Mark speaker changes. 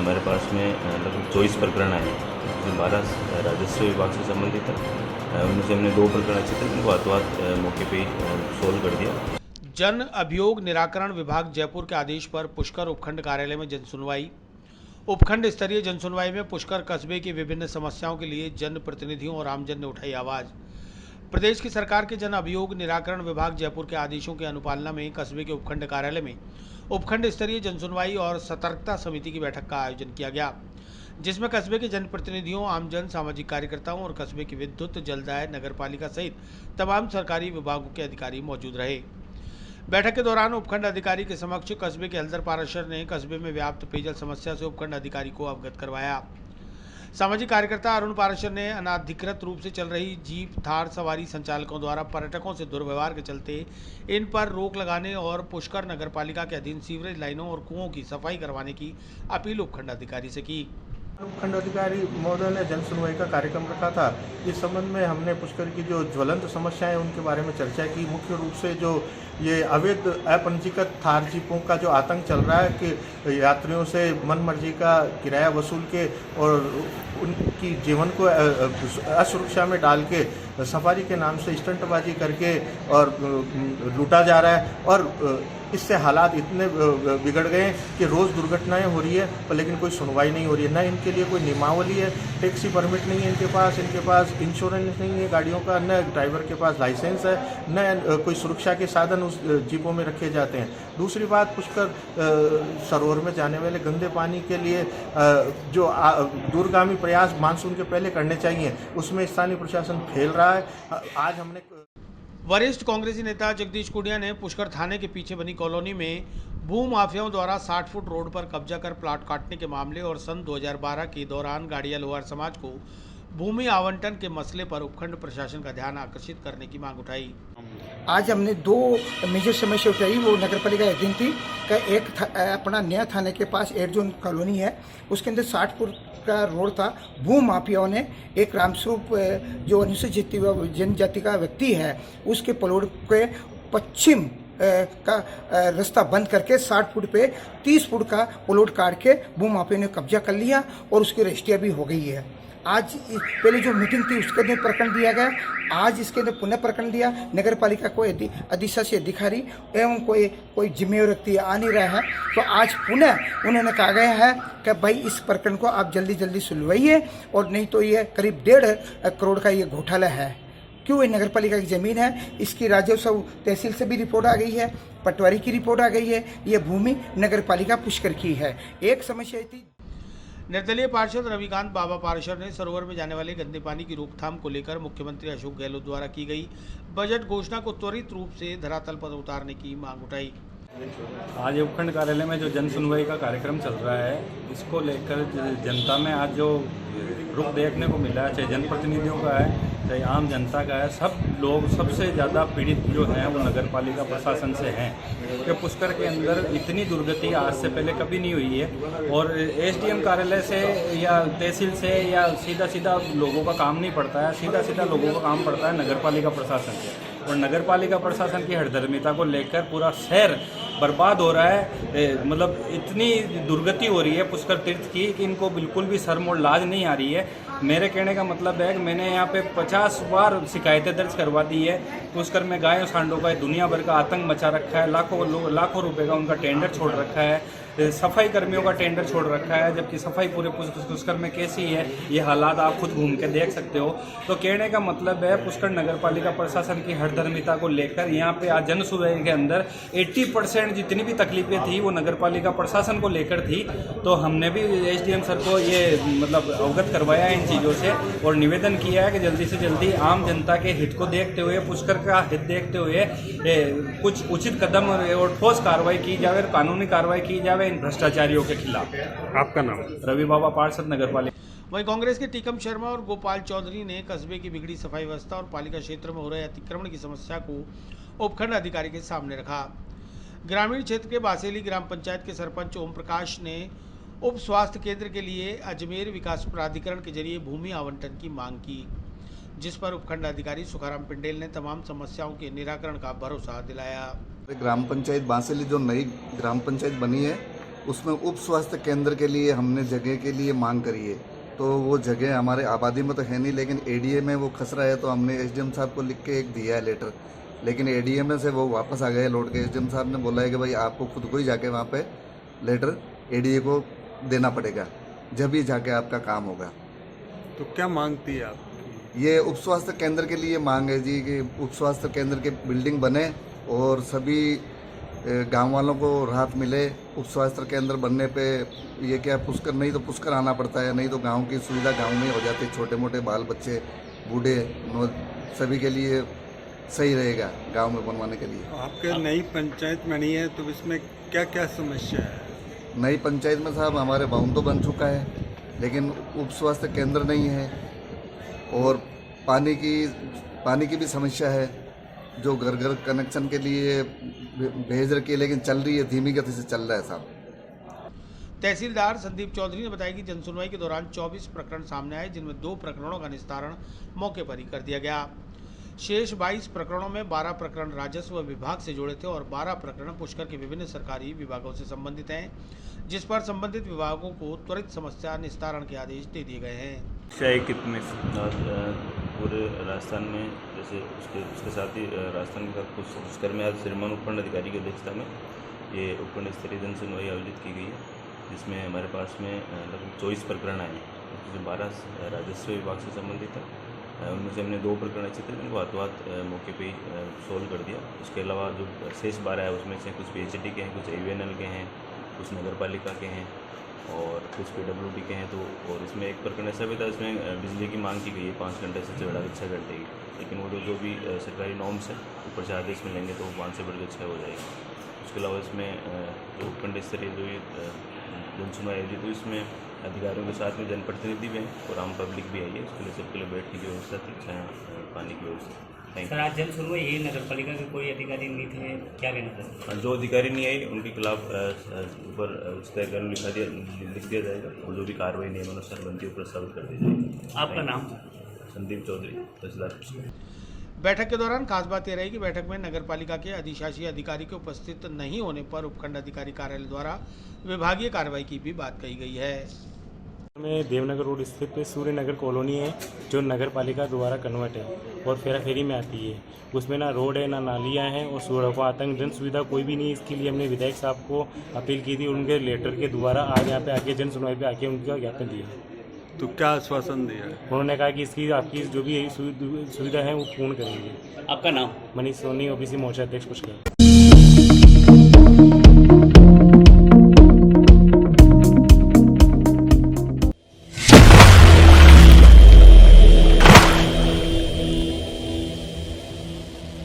Speaker 1: हमारे पास में लगभग 24 प्रकरण आए हैं, जिसमें 12 राजस्व विभाग से संबंधित है। उनमें से हमने 2 प्रकरण अच्छे थे, उनको हाथों-हाथ मौके पे सोल्व कर दिया।
Speaker 2: जन अभियोग निराकरण विभाग जयपुर के आदेश पर पुष्कर उपखंड कार्यालय में जनसुनवाई। उपखंड स्तरीय जनसुनवाई में पुष्कर कस्बे की विभिन्न समस्याओं के लिए जन प्रतिनिधियों और आमजन ने उठाई आवाज़। प्रदेश की सरकार के जन अभियोग निराकरण विभाग जयपुर के आदेशों की अनुपालना में कस्बे के उपखंड कार्यालय में उपखंड स्तरीय जनसुनवाई और सतर्कता समिति की बैठक का आयोजन किया गया, जिसमें कस्बे के जनप्रतिनिधियों, आमजन, सामाजिक कार्यकर्ताओं और कस्बे की विद्युत, जलदाय, नगरपालिका सहित तमाम सरकारी विभागों के अधिकारी मौजूद रहे। बैठक के दौरान उपखंड अधिकारी के समक्ष कस्बे के हल्दर पाराशर ने कस्बे में व्याप्त पेयजल समस्या से उपखंड अधिकारी को अवगत करवाया। सामाजिक कार्यकर्ता अरुण पाराशर ने अनाधिकृत रूप से चल रही जीप थार सवारी संचालकों द्वारा पर्यटकों से दुर्व्यवहार के चलते इन पर रोक लगाने और पुष्कर नगरपालिका के अधीन सीवरेज लाइनों और कुओं की सफाई करवाने की अपील उपखंड अधिकारी से की।
Speaker 3: उपखंड अधिकारी महोदय ने जन सुनवाई का कार्यक्रम रखा था। इस संबंध में हमने पुष्कर की जो ज्वलंत समस्याएं उनके बारे में चर्चा की। मुख्य रूप से जो ये अवैध अपंजीकृत थार जीपों का जो आतंक चल रहा है कि यात्रियों से मन मर्जी का किराया वसूल के और उनकी जीवन को असुरक्षा में डाल के सफारी के नाम से स्टंटबाजी करके और लूटा जा रहा है। और इससे हालात इतने बिगड़ गए कि रोज़ दुर्घटनाएं हो रही है, पर लेकिन कोई सुनवाई नहीं हो रही है। न इनके लिए कोई नियमावली है, टैक्सी परमिट नहीं है इनके पास इंश्योरेंस नहीं है गाड़ियों का, न ड्राइवर के पास लाइसेंस है, न कोई सुरक्षा के साधन उस जीपों में रखे जाते हैं। दूसरी बात, पुष्कर सरोवर में जाने वाले गंदे पानी के लिए जो दूरगामी प्रयास मानसून के पहले करने चाहिए, उसमें स्थानीय प्रशासन फेल रहा है। आज हमने
Speaker 2: वरिष्ठ कांग्रेसी नेता जगदीश कुडिया ने पुष्कर थाने के पीछे बनी कॉलोनी में भूमाफियाओं द्वारा 60 फुट रोड पर कब्जा कर प्लाट काटने के मामले और सन 2012 के दौरान गाड़िया लोहार समाज को भूमि आवंटन के मसले पर उपखंड प्रशासन का ध्यान आकर्षित करने की मांग उठाई।
Speaker 4: आज हमने 2 मेजर समस्या उठाई। वो नगरपालिका अधीन थी का एक अपना नया थाने के पास एयर जोन कॉलोनी है, उसके अंदर 60 फुट का रोड था। भू माफियाओं ने एक रामस्वरूप जो अनुसूचित जनजाति का व्यक्ति है, उसके प्लॉट के पश्चिम का रास्ता बंद करके 60 फुट पे 30 फुट का प्लॉट काट के भू माफिया ने कब्जा कर लिया और उसकी रजिस्ट्रिया भी हो गई है। आज पहले जो मीटिंग थी उसके अंदर प्रकरण दिया गया, आज इसके अंदर पुनः प्रकरण दिया। नगरपालिका को अधिशासी अधिकारी एवं कोई जिम्मेवार व्यक्ति आ नहीं रहा है, तो आज पुनः उन्होंने कहा गया है कि भाई इस प्रकरण को आप जल्दी सुलझाइए, और नहीं तो ये करीब 1.5 करोड़ का ये घोटाला है। क्यों? ये नगरपालिका की ज़मीन है, इसकी राजस्व तहसील से भी रिपोर्ट आ गई है, पटवारी की रिपोर्ट आ गई है, ये भूमि नगरपालिका पुष्कर की है। एक समस्या थी।
Speaker 2: निर्दलीय पार्षद रविकांत बाबा पाराशर ने सरोवर में जाने वाले गंदे पानी की रोकथाम को लेकर मुख्यमंत्री अशोक गहलोत द्वारा की गई बजट घोषणा को त्वरित रूप से धरातल पर उतारने की मांग उठाई।
Speaker 5: आज उपखंड कार्यालय में जो जन सुनवाई का कार्यक्रम चल रहा है, इसको लेकर जनता में आज जो रुख देखने को मिला है, चाहे जनप्रतिनिधियों का है चाहे आम जनता का है, सब लोग सबसे ज़्यादा पीड़ित जो हैं वो नगरपालिका प्रशासन से हैं। कि पुष्कर के अंदर इतनी दुर्गति आज से पहले कभी नहीं हुई है, और एसडीएम कार्यालय से या तहसील से या सीधा लोगों का काम नहीं पड़ता है, सीधा लोगों का काम पड़ता है नगरपालिका प्रशासन से। और नगरपालिका प्रशासन की हठधर्मिता को लेकर पूरा शहर बर्बाद हो रहा है। मतलब इतनी दुर्गति हो रही है पुष्कर तीर्थ की कि इनको बिल्कुल भी शर्म और लाज नहीं आ रही है। मेरे कहने का मतलब है कि मैंने यहाँ पे 50 बार शिकायतें दर्ज करवा दी है। पुष्कर में गायों सांडों का दुनिया भर का आतंक मचा रखा है, लाखों रुपए का उनका टेंडर छोड़ रखा है, सफाई कर्मियों का टेंडर छोड़ रखा है, जबकि सफाई पूरे पुष्कर में कैसी है ये हालात आप खुद घूम के देख सकते हो। तो कहने का मतलब है पुष्कर नगरपालिका प्रशासन की हठधर्मिता को लेकर यहाँ पे आज जन सुनवाई के अंदर 80% जितनी भी तकलीफें थी वो नगरपालिका प्रशासन को लेकर थी। तो हमने भी एसडीएम सर को ये मतलब अवगत करवाया इन चीज़ों से और निवेदन किया है कि जल्दी से जल्दी आम जनता के हित को देखते हुए, पुष्कर का हित देखते हुए कुछ उचित कदम और ठोस कार्रवाई की जाए, कानूनी कार्रवाई की जाए इन भ्रष्टाचारियों के खिलाफ।
Speaker 6: आपका नाम?
Speaker 5: रवि बाबा पार्षद नगरपालिका।
Speaker 2: वहीं कांग्रेस के टीकम शर्मा और गोपाल चौधरी ने कस्बे की बिगड़ी सफाई व्यवस्था और पालिका क्षेत्र में हो रहे अतिक्रमण की समस्या को उपखंड अधिकारी के सामने रखा। ग्रामीण क्षेत्र के बासेली ग्राम पंचायत के सरपंच ओम प्रकाश ने उप स्वास्थ्य केंद्र के लिए अजमेर विकास प्राधिकरण के जरिए भूमि आवंटन की मांग की, जिस पर उपखंड अधिकारी सुखाराम पिंडेल ने तमाम समस्याओं के निराकरण का भरोसा दिलाया।
Speaker 7: ग्राम पंचायत बांसेली जो नई ग्राम पंचायत बनी है
Speaker 6: उसमें उप स्वास्थ्य केंद्र के लिए हमने जगह के लिए मांग करी है। तो वो जगह हमारे आबादी में तो है नहीं, लेकिन एडीए में वो खसरा है, तो हमने एसडीएम साहब को लिख के एक दिया है लेटर, लेकिन एडीए में से वो वापस आ गए लौट के। एसडीएम साहब ने बोला है कि भाई आपको खुद को ही जाके वहाँ पे लेटर एडीए को देना पड़ेगा, जब ही जाके आपका काम होगा।
Speaker 7: तो क्या मांगती है आप?
Speaker 6: ये उप स्वास्थ्य केंद्र के लिए मांग है जी कि उप स्वास्थ्य केंद्र के बिल्डिंग बने और सभी गांव वालों को राहत मिले। उप स्वास्थ्य केंद्र बनने पे ये क्या पुष्कर, नहीं तो पुष्कर आना पड़ता है, नहीं तो गांव की सुविधा गांव में हो जाती है। छोटे मोटे बाल बच्चे, बूढ़े, सभी के लिए सही रहेगा गांव में बनवाने के लिए।
Speaker 7: आपके नई पंचायत में नहीं है तो इसमें क्या क्या समस्या है?
Speaker 6: नई पंचायत में साहब हमारे भवन तो बन चुका है, लेकिन उप स्वास्थ्य केंद्र नहीं है और पानी की भी समस्या है, जो घर घर कनेक्शन के लिए भेज रखी है, लेकिन चल रही है, धीमी गति से चल रहा है साहब।
Speaker 2: तहसीलदार संदीप चौधरी ने बताया कि जनसुनवाई के दौरान 24 प्रकरण सामने आए, जिनमें 2 प्रकरणों का निस्तारण मौके पर ही कर दिया गया। शेष 22 प्रकरणों में 12 प्रकरण राजस्व विभाग से जुड़े थे और 12 प्रकरण पुष्कर के विभिन्न सरकारी विभागों से संबंधित हैं, जिस पर संबंधित विभागों को त्वरित समस्या निस्तारण के आदेश दे दिए गए हैं।
Speaker 1: शायद कितने पूरे राजस्थान में, जैसे उसके साथ ही राजस्थान के साथ कुछ पुष्कर में आज श्रीमान उपखंड अधिकारी की अध्यक्षता में ये उपखंड स्तरीय जन सुनवाई आयोजित की गई है, जिसमें हमारे पास में लगभग 24 प्रकरण आए हैं, जो 12 राजस्व विभाग से संबंधित है। उनमें से हमने 2 प्रकरण अच्छे थे, उनको हाथों मौके पे ही सोल्व कर दिया। उसके अलावा जो शेष 12 है उसमें से कुछ पीएचडी के हैं, कुछ AVNL के हैं, कुछ नगर पालिका के हैं और कुछ PWD के हैं। तो और इसमें एक प्रकरण ऐसा भी था, इसमें बिजली की मांग की गई है 5 घंटे से बढ़ा के 6 घंटे की, लेकिन वो जो भी सरकारी नॉर्म्स है ऊपर से आदेश में लेंगे तो वो 5 से बढ़ के 6 हो जाएगी। उसके अलावा इसमें जो उपखंड स्तरीय जो ये जन सुनवाई आयोजित हुई, इसमें अधिकारियों के साथ में जनप्रतिनिधि भी हैं और आम पब्लिक भी आई है। उसके लिए सबके लिए बैठने की व्यवस्था थी, छाया पानी की व्यवस्था।
Speaker 8: सर, आज जन सुनवाई ये नगर पालिका के कोई अधिकारी नहीं थे, क्या कहना था?
Speaker 1: जो अधिकारी नहीं आए उनके खिलाफ ऊपर उच्च कानून लिख दिया जाएगा और जो भी कार्रवाई नियमानुसार बनती है प्रस्तावित कर दी जाएगी।
Speaker 8: आपका नाम?
Speaker 1: संदीप चौधरी, तहसीलदार।
Speaker 2: बैठक के दौरान खास बात यह रही कि बैठक में नगर पालिका के अधिशासी अधिकारी के उपस्थित नहीं होने पर उपखंड अधिकारी कार्यालय द्वारा विभागीय कार्रवाई की भी बात कही गई है।
Speaker 9: में देवनगर रोड स्थित सूर्य नगर कॉलोनी है, जो नगर पालिका द्वारा कन्वर्ट है और फेरा फेरी में आती है। उसमें ना रोड है, ना नालियाँ हैं और सड़कों आतंक जन सुविधा कोई भी नहीं। इसके लिए हमने विधायक साहब को अपील की थी, उनके लेटर के द्वारा आज यहाँ पे आके जन सुनवाई पे आके उनका ज्ञापन दिया।
Speaker 7: तो क्या आश्वासन दिया है?
Speaker 9: उन्होंने कहा कि इसकी आपकी जो भी सुविधा है वो पूर्ण करेंगे।
Speaker 8: आपका नाम?
Speaker 9: मनीष सोनी, OBC मोर्चा अध्यक्ष पुष्कर।